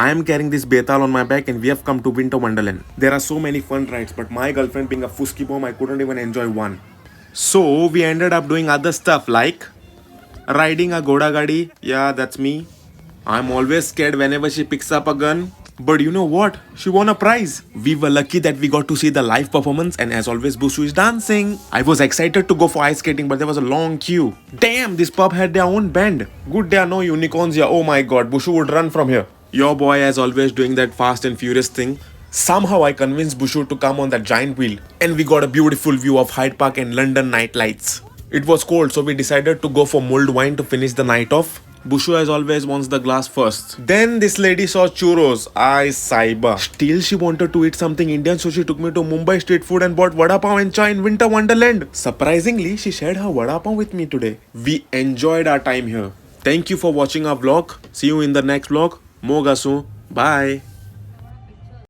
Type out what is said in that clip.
I am carrying this betal on my back and we have come to Winter Wonderland. There are so many fun rides, but my girlfriend being a fusky bomb, I couldn't even enjoy one. So we ended up doing other stuff like riding a Goda Gadi. Yeah, that's me. I'm always scared whenever she picks up a gun. But you know what? She won a prize. We were lucky that we got to see the live performance, and as always, Bushu is dancing. I was excited to go for ice skating, but there was a long queue. Damn, this pub had their own band. Good there are no unicorns here. Oh my god, Bushu would run from here. Your boy, as always, doing that fast and furious thing. Somehow I convinced Bushu to come on that giant wheel, and we got a beautiful view of Hyde Park and London night lights. It was cold, so we decided to go for mulled wine to finish the night off. Bushu as always wants the glass first. Then this lady saw churros. I Saiba. Still she wanted to eat something Indian, so she took me to Mumbai street food and bought vada pav and chai in Winter Wonderland. Surprisingly, she shared her vada pav with me today. We enjoyed our time here. Thank you for watching our vlog. See you in the next vlog. Mogasu. Bye.